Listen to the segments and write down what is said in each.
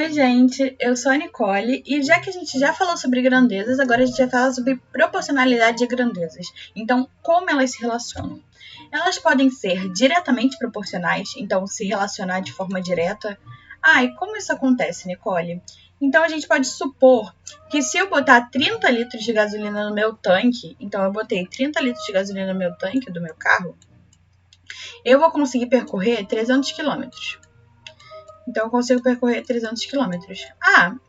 Oi, gente, eu sou a Nicole e já que a gente já falou sobre grandezas, agora a gente vai falar sobre proporcionalidade de grandezas. Então, como elas se relacionam? Elas podem ser diretamente proporcionais, então se relacionar de forma direta. E como isso acontece, Nicole? Então, a gente pode supor que se eu botar 30 litros de gasolina no meu tanque, então eu botei 30 litros de gasolina no meu tanque do meu carro, eu vou conseguir percorrer 300 quilômetros. Então, eu consigo percorrer 300 quilômetros.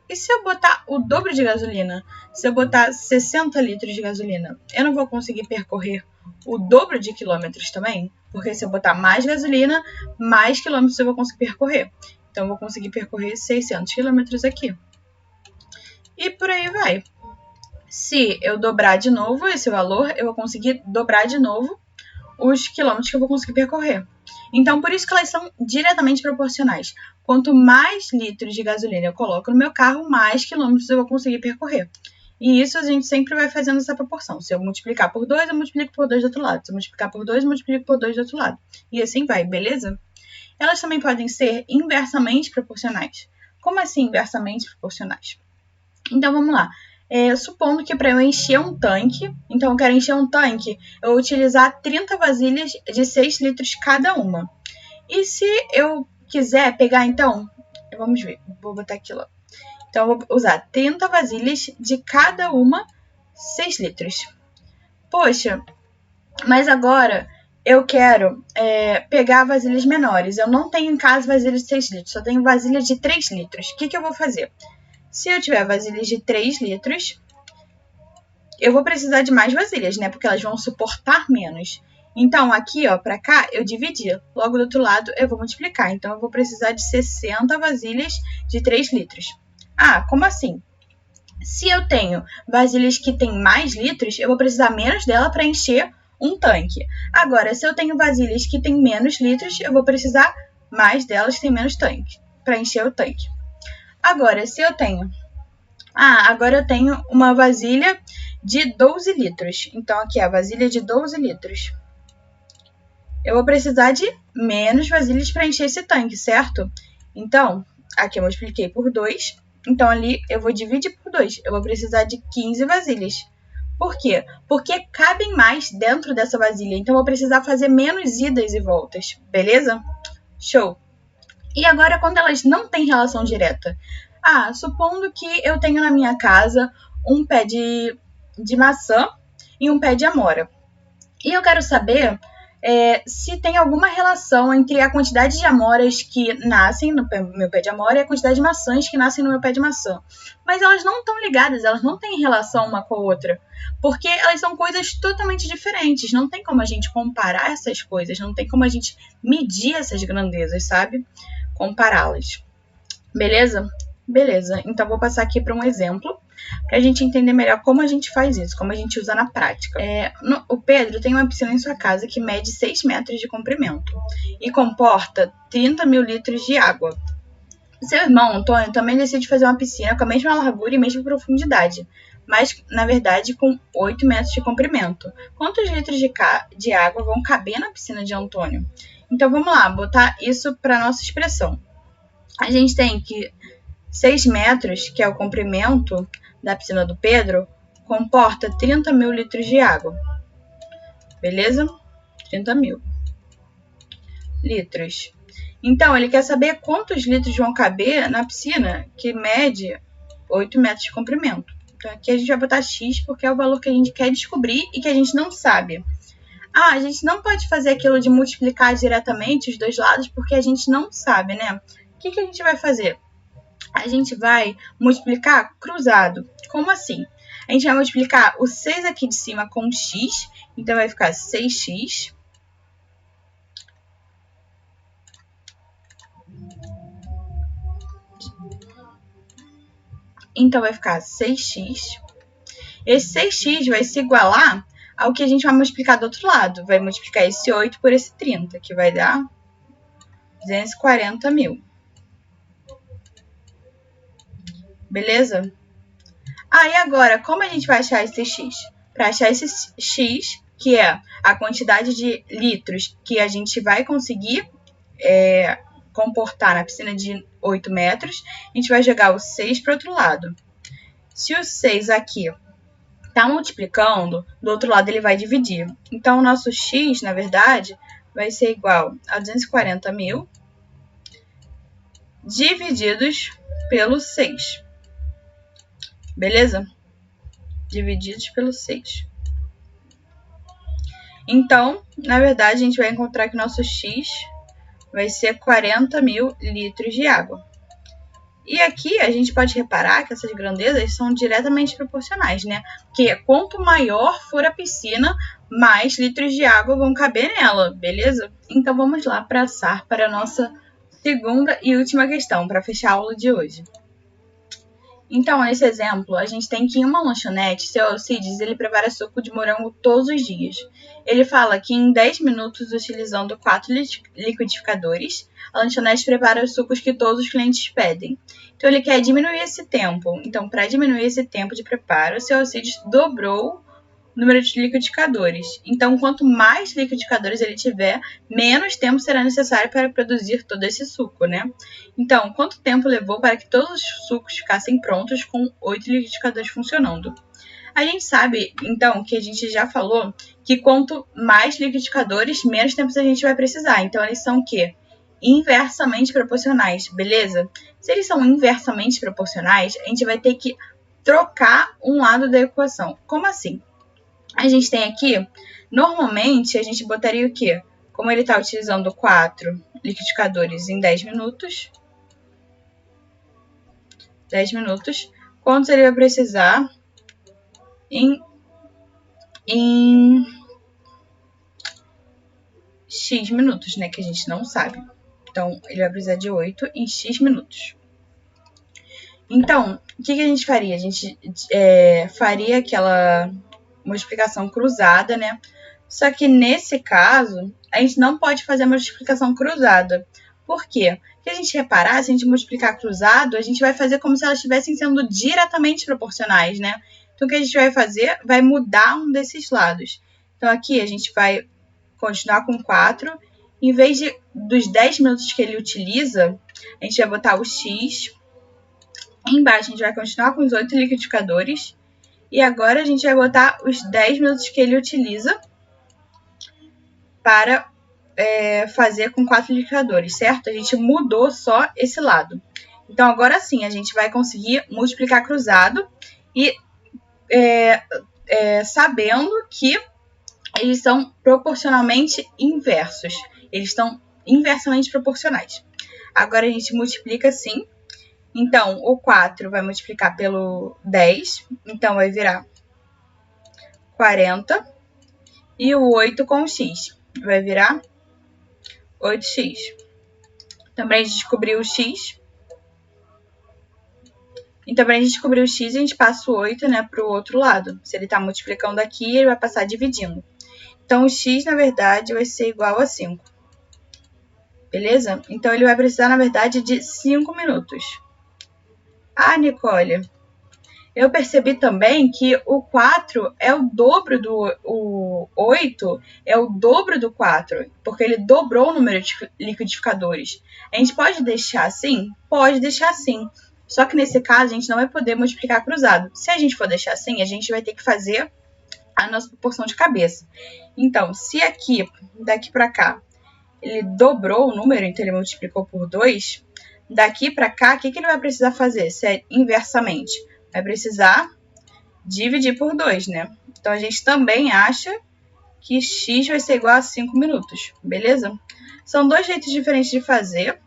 E se eu botar o dobro de gasolina? Se eu botar 60 litros de gasolina, eu não vou conseguir percorrer o dobro de quilômetros também? Porque se eu botar mais gasolina, mais quilômetros eu vou conseguir percorrer. Então, eu vou conseguir percorrer 600 quilômetros aqui. E por aí vai. Se eu dobrar de novo esse valor, eu vou conseguir dobrar de novo os quilômetros que eu vou conseguir percorrer. Então, por isso que elas são diretamente proporcionais. Quanto mais litros de gasolina eu coloco no meu carro, mais quilômetros eu vou conseguir percorrer. E isso a gente sempre vai fazendo essa proporção. Se eu multiplicar por 2, eu multiplico por 2 do outro lado. Se eu multiplicar por 2, eu multiplico por 2 do outro lado. E assim vai, beleza? Elas também podem ser inversamente proporcionais. Como assim inversamente proporcionais? Então, vamos lá. Supondo que para eu encher um tanque, então eu quero encher um tanque, eu vou utilizar 30 vasilhas de 6 litros cada uma. E se eu quiser pegar, então, vamos ver, vou botar aqui lá. Então, eu vou usar 30 vasilhas de cada uma 6 litros. Poxa, mas agora eu quero pegar vasilhas menores. Eu não tenho em casa vasilhas de 6 litros, só tenho vasilhas de 3 litros. O que eu vou fazer? Se eu tiver vasilhas de 3 litros, eu vou precisar de mais vasilhas, né? Porque elas vão suportar menos. Então, aqui, ó, pra cá, eu dividi. Logo do outro lado, eu vou multiplicar. Então, eu vou precisar de 60 vasilhas de 3 litros. Como assim? Se eu tenho vasilhas que têm mais litros, eu vou precisar menos dela para encher um tanque. Agora, se eu tenho vasilhas que têm menos litros, eu vou precisar mais delas que têm menos tanque, para encher o tanque. Agora, se eu tenho... agora eu tenho uma vasilha de 12 litros. Então, aqui é a vasilha de 12 litros. Eu vou precisar de menos vasilhas para encher esse tanque, certo? Então, aqui eu multipliquei por 2. Então, ali eu vou dividir por 2. Eu vou precisar de 15 vasilhas. Por quê? Porque cabem mais dentro dessa vasilha. Então, eu vou precisar fazer menos idas e voltas. Beleza? Show! E agora, quando elas não têm relação direta? Supondo que eu tenho na minha casa um pé de maçã e um pé de amora. E eu quero saber se tem alguma relação entre a quantidade de amoras que nascem no meu pé de amora e a quantidade de maçãs que nascem no meu pé de maçã. Mas elas não estão ligadas, elas não têm relação uma com a outra. Porque elas são coisas totalmente diferentes. Não tem como a gente comparar essas coisas, não tem como a gente medir essas grandezas, sabe? Compará-las. Beleza? Beleza, então vou passar aqui para um exemplo, para a gente entender melhor como a gente faz isso, como a gente usa na prática. O Pedro tem uma piscina em sua casa que mede 6 metros de comprimento e comporta 30 mil litros de água. Seu irmão, Antônio, também decide fazer uma piscina com a mesma largura e mesma profundidade, mas, na verdade, com 8 metros de comprimento. Quantos litros de água vão caber na piscina de Antônio? Então, vamos lá, botar isso para a nossa expressão. A gente tem que 6 metros, que é o comprimento da piscina do Pedro, comporta 30 mil litros de água. Beleza? 30 mil litros. Então, ele quer saber quantos litros vão caber na piscina, que mede 8 metros de comprimento. Então, aqui a gente vai botar X, porque é o valor que a gente quer descobrir e que a gente não sabe. A gente não pode fazer aquilo de multiplicar diretamente os dois lados, porque a gente não sabe, né? O que a gente vai fazer? A gente vai multiplicar cruzado. Como assim? A gente vai multiplicar o 6 aqui de cima com x, então vai ficar 6x. Então vai ficar 6x. Esse 6x vai se igualar ao que a gente vai multiplicar do outro lado. Vai multiplicar esse 8 por esse 30, que vai dar 240 mil. Beleza? E agora, como a gente vai achar esse x? Para achar esse x, que é a quantidade de litros que a gente vai conseguir comportar na piscina de 8 metros, a gente vai jogar o 6 para o outro lado. Se o 6 aqui está multiplicando, do outro lado ele vai dividir. Então, o nosso x, na verdade, vai ser igual a 240.000 divididos pelo 6. Beleza? Divididos pelo 6. Então, na verdade, a gente vai encontrar que nosso x vai ser 40.000 litros de água. E aqui a gente pode reparar que essas grandezas são diretamente proporcionais, né? Porque quanto maior for a piscina, mais litros de água vão caber nela, beleza? Então vamos lá passar para a nossa segunda e última questão, para fechar a aula de hoje. Então, nesse exemplo, a gente tem que em uma lanchonete, seu Alcides, ele prepara suco de morango todos os dias. Ele fala que em 10 minutos, utilizando 4 liquidificadores, a lanchonete prepara os sucos que todos os clientes pedem. Então, ele quer diminuir esse tempo. Então, para diminuir esse tempo de preparo, seu Alcides dobrou o número de liquidificadores. Então, quanto mais liquidificadores ele tiver, menos tempo será necessário para produzir todo esse suco, né? Então, quanto tempo levou para que todos os sucos ficassem prontos com 8 liquidificadores funcionando? A gente sabe, então, que a gente já falou que quanto mais liquidificadores, menos tempo a gente vai precisar. Então, eles são o quê? Inversamente proporcionais, beleza? Se eles são inversamente proporcionais, a gente vai ter que trocar um lado da equação. Como assim? A gente tem aqui, normalmente, a gente botaria o quê? Como ele está utilizando 4 liquidificadores em 10 minutos, quantos ele vai precisar em X minutos, né? Que a gente não sabe. Então, ele vai precisar de 8 em X minutos. Então, o que a gente faria? A gente faria aquela multiplicação cruzada, né? Só que nesse caso, a gente não pode fazer a multiplicação cruzada. Por quê? Porque a gente reparar, se a gente multiplicar cruzado, a gente vai fazer como se elas estivessem sendo diretamente proporcionais, né? Então, o que a gente vai fazer? Vai mudar um desses lados. Então, aqui a gente vai continuar com 4. Em vez dos 10 minutos que ele utiliza, a gente vai botar o X. Embaixo, a gente vai continuar com os 8 liquidificadores. E agora a gente vai botar os 10 minutos que ele utiliza para fazer com 4 liquidificadores, certo? A gente mudou só esse lado. Então, agora sim, a gente vai conseguir multiplicar cruzado e sabendo que eles são proporcionalmente inversos. Eles estão inversamente proporcionais. Agora, a gente multiplica assim. Então, o 4 vai multiplicar pelo 10, então vai virar 40. E o 8 com o x vai virar 8x. Também a gente descobriu o x. Então, para a gente descobrir o x, a gente passa o 8, né, para o outro lado. Se ele está multiplicando aqui, ele vai passar dividindo. Então, o x, na verdade, vai ser igual a 5. Beleza? Então, ele vai precisar, na verdade, de 5 minutos. Ah, Nicole, eu percebi também que o 4 é o dobro o 8 é o dobro do 4, porque ele dobrou o número de liquidificadores. A gente pode deixar assim? Pode deixar assim. Só que nesse caso, a gente não vai poder multiplicar cruzado. Se a gente for deixar assim, a gente vai ter que fazer a nossa proporção de cabeça. Então, se aqui, daqui para cá, ele dobrou o número, então ele multiplicou por 2, daqui para cá, o que ele vai precisar fazer? Se é inversamente, vai precisar dividir por 2, né? Então, a gente também acha que x vai ser igual a 5 minutos, beleza? São dois jeitos diferentes de fazer,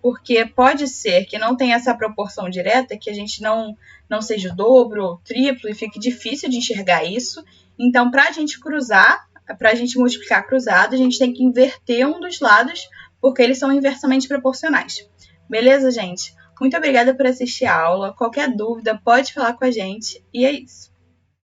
porque pode ser que não tenha essa proporção direta, que a gente não seja o dobro ou triplo e fique difícil de enxergar isso. Então, para a gente cruzar, para a gente multiplicar cruzado, a gente tem que inverter um dos lados, porque eles são inversamente proporcionais. Beleza, gente? Muito obrigada por assistir a aula. Qualquer dúvida, pode falar com a gente. E é isso.